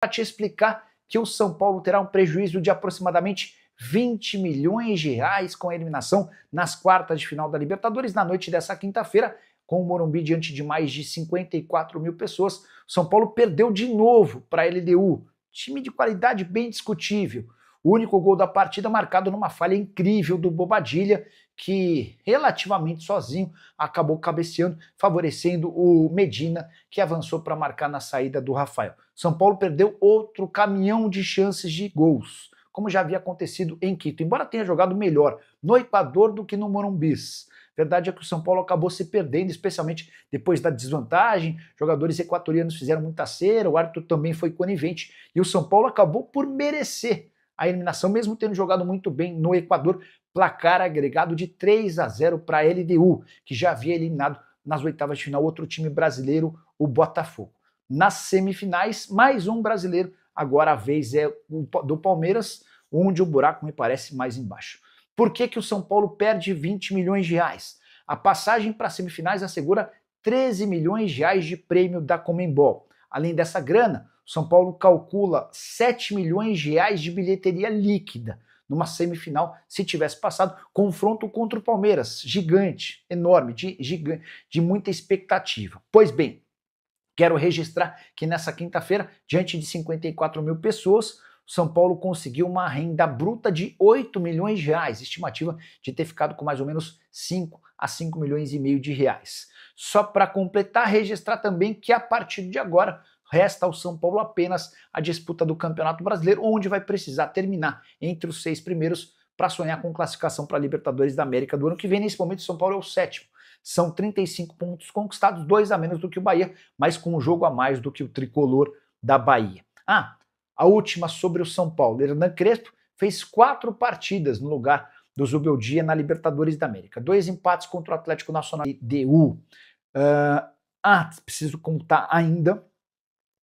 para te explicar que o São Paulo terá um prejuízo de aproximadamente 20 milhões de reais com a eliminação nas quartas de final da Libertadores na noite dessa quinta-feira, com o Morumbi diante de mais de 54 mil pessoas. O São Paulo perdeu de novo para a LDU, time de qualidade bem discutível. O único gol da partida marcado numa falha incrível do Bobadilla, que relativamente sozinho acabou cabeceando, favorecendo o Medina, que avançou para marcar na saída do Rafael. São Paulo perdeu outro caminhão de chances de gols, como já havia acontecido em Quito, embora tenha jogado melhor no Equador do que no Morumbi. Verdade é que o São Paulo acabou se perdendo, especialmente depois da desvantagem. Jogadores equatorianos fizeram muita cera, o árbitro também foi conivente, e o São Paulo acabou por merecer a eliminação, mesmo tendo jogado muito bem no Equador. Placar agregado de 3-0 para a LDU, que já havia eliminado nas oitavas de final outro time brasileiro, o Botafogo. Nas semifinais, mais um brasileiro, agora a vez é do Palmeiras, onde o buraco me parece mais embaixo. Por que o São Paulo perde 20 milhões de reais? A passagem para as semifinais assegura 13 milhões de reais de prêmio da Conmebol. Além dessa grana, o São Paulo calcula 7 milhões de reais de bilheteria líquida numa semifinal, se tivesse passado. Confronto contra o Palmeiras, gigante, enorme, de muita expectativa. Pois bem, quero registrar que nessa quinta-feira, diante de 54 mil pessoas, o São Paulo conseguiu uma renda bruta de 8 milhões de reais, estimativa de ter ficado com mais ou menos 5 a 5 milhões e meio de reais. Só para completar, registrar também que a partir de agora, resta ao São Paulo apenas a disputa do Campeonato Brasileiro, onde vai precisar terminar entre os 6 primeiros para sonhar com classificação para a Libertadores da América do ano que vem. Nesse momento, o São Paulo é o 7º. São 35 pontos conquistados, 2 a menos do que o Bahia, mas com um jogo a mais do que o tricolor da Bahia. A última sobre o São Paulo. Hernan Crespo fez 4 partidas no lugar do Zubeldia na Libertadores da América. 2 empates contra o Atlético Nacional e DU. Preciso contar ainda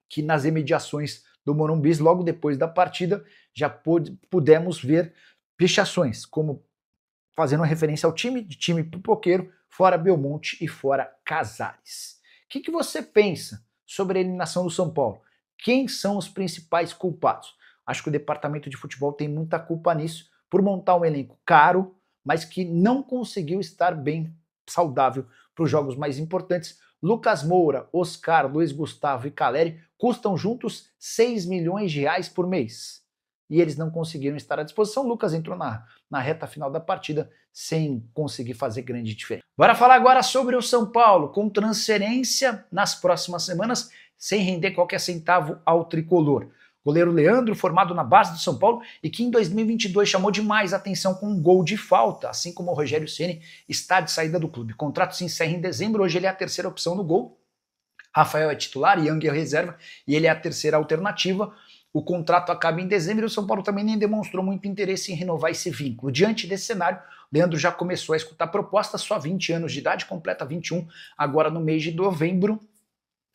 que nas imediações do Morumbi, logo depois da partida, já pudemos ver pichações, como fazendo referência ao time pipoqueiro, fora Belmonte e fora Casares. O que você pensa sobre a eliminação do São Paulo? Quem são os principais culpados? Acho que o departamento de futebol tem muita culpa nisso, por montar um elenco caro, mas que não conseguiu estar bem saudável para os jogos mais importantes. Lucas Moura, Oscar, Luiz Gustavo e Caleri custam juntos 6 milhões de reais por mês. E eles não conseguiram estar à disposição. O Lucas entrou na reta final da partida sem conseguir fazer grande diferença. Bora falar agora sobre o São Paulo, com transferência nas próximas semanas, sem render qualquer centavo ao tricolor. Goleiro Leandro, formado na base do São Paulo e que em 2022 chamou demais atenção com um gol de falta, assim como o Rogério Ceni está de saída do clube. O contrato se encerra em dezembro, hoje ele é a terceira opção no gol. Rafael é titular, Yang é reserva e ele é a terceira alternativa. O contrato acaba em dezembro e o São Paulo também nem demonstrou muito interesse em renovar esse vínculo. Diante desse cenário, Leandro já começou a escutar propostas, só 20 anos de idade, completa 21 agora no mês de novembro.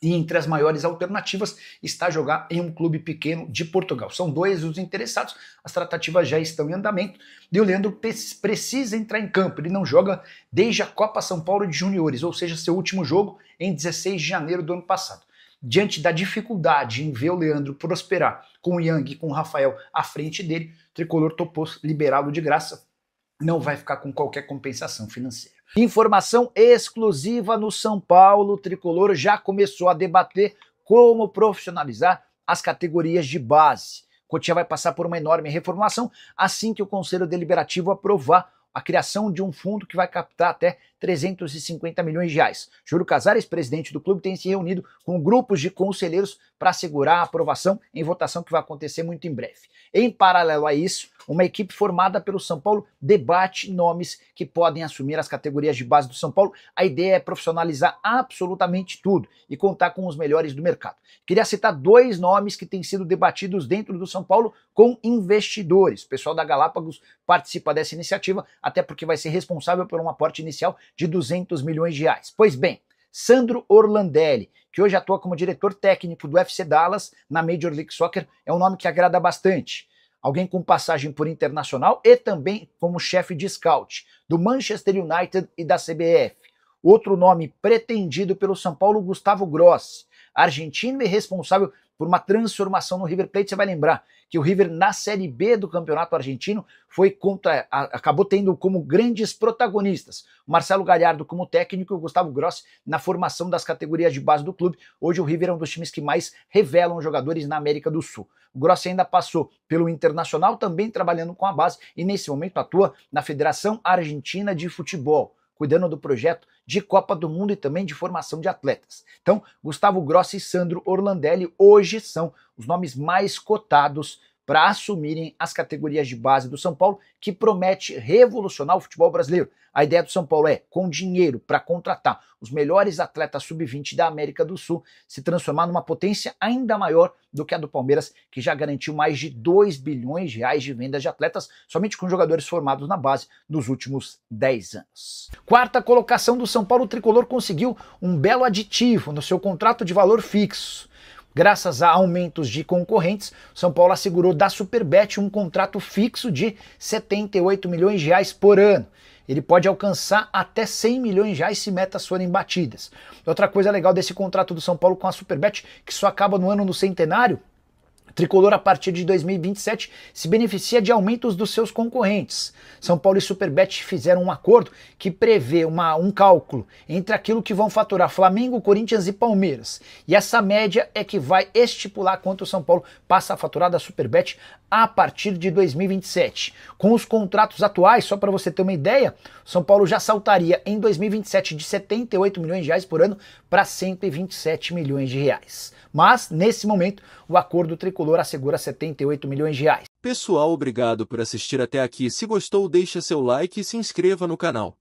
E entre as maiores alternativas está jogar em um clube pequeno de Portugal. São 2 os interessados, as tratativas já estão em andamento e o Leandro precisa entrar em campo. Ele não joga desde a Copa São Paulo de Juniores, ou seja, seu último jogo em 16 de janeiro do ano passado. Diante da dificuldade em ver o Leandro prosperar com o Yang e com o Rafael à frente dele, o tricolor topou liberá-lo de graça. Não vai ficar com qualquer compensação financeira. Informação exclusiva no São Paulo, o tricolor já começou a debater como profissionalizar as categorias de base. Cotia vai passar por uma enorme reformulação assim que o Conselho Deliberativo aprovar a criação de um fundo que vai captar até 350 milhões de reais. Júlio Casares, presidente do clube, tem se reunido com grupos de conselheiros para assegurar a aprovação em votação que vai acontecer muito em breve. Em paralelo a isso, uma equipe formada pelo São Paulo debate nomes que podem assumir as categorias de base do São Paulo. A ideia é profissionalizar absolutamente tudo e contar com os melhores do mercado. Queria citar 2 nomes que têm sido debatidos dentro do São Paulo com investidores. O pessoal da Galápagos participa dessa iniciativa, até porque vai ser responsável por um aporte inicial de 200 milhões de reais. Pois bem, Sandro Orlandelli, que hoje atua como diretor técnico do FC Dallas na Major League Soccer, é um nome que agrada bastante. Alguém com passagem por Internacional e também como chefe de scout do Manchester United e da CBF. Outro nome pretendido pelo São Paulo, Gustavo Grossi, argentino e responsável por uma transformação no River Plate. Você vai lembrar que o River, na Série B do Campeonato Argentino, acabou tendo como grandes protagonistas o Marcelo Gallardo como técnico e o Gustavo Grossi na formação das categorias de base do clube. Hoje o River é um dos times que mais revelam jogadores na América do Sul. O Grossi ainda passou pelo Internacional, também trabalhando com a base, e nesse momento atua na Federação Argentina de Futebol, cuidando do projeto de Copa do Mundo e também de formação de atletas. Então, Gustavo Grossi e Sandro Orlandelli hoje são os nomes mais cotados para assumirem as categorias de base do São Paulo, que promete revolucionar o futebol brasileiro. A ideia do São Paulo é, com dinheiro para contratar os melhores atletas sub-20 da América do Sul, se transformar numa potência ainda maior do que a do Palmeiras, que já garantiu mais de 2 bilhões de reais de vendas de atletas, somente com jogadores formados na base nos últimos 10 anos. Quarta colocação do São Paulo, o tricolor conseguiu um belo aditivo no seu contrato de valor fixo. Graças a aumentos de concorrentes, São Paulo assegurou da Superbet um contrato fixo de 78 milhões de reais por ano. Ele pode alcançar até 100 milhões de reais se metas forem batidas. Outra coisa legal desse contrato do São Paulo com a Superbet, que só acaba no ano do centenário, o tricolor, a partir de 2027, se beneficia de aumentos dos seus concorrentes. São Paulo e Superbet fizeram um acordo que prevê um cálculo entre aquilo que vão faturar Flamengo, Corinthians e Palmeiras. E essa média é que vai estipular quanto o São Paulo passa a faturar da Superbet a partir de 2027. Com os contratos atuais, só para você ter uma ideia, o São Paulo já saltaria em 2027 de 78 milhões de reais por ano para 127 milhões de reais. Mas, nesse momento, o acordo tricolor assegura 78 milhões de reais. Pessoal, obrigado por assistir até aqui. Se gostou, deixa seu like e se inscreva no canal.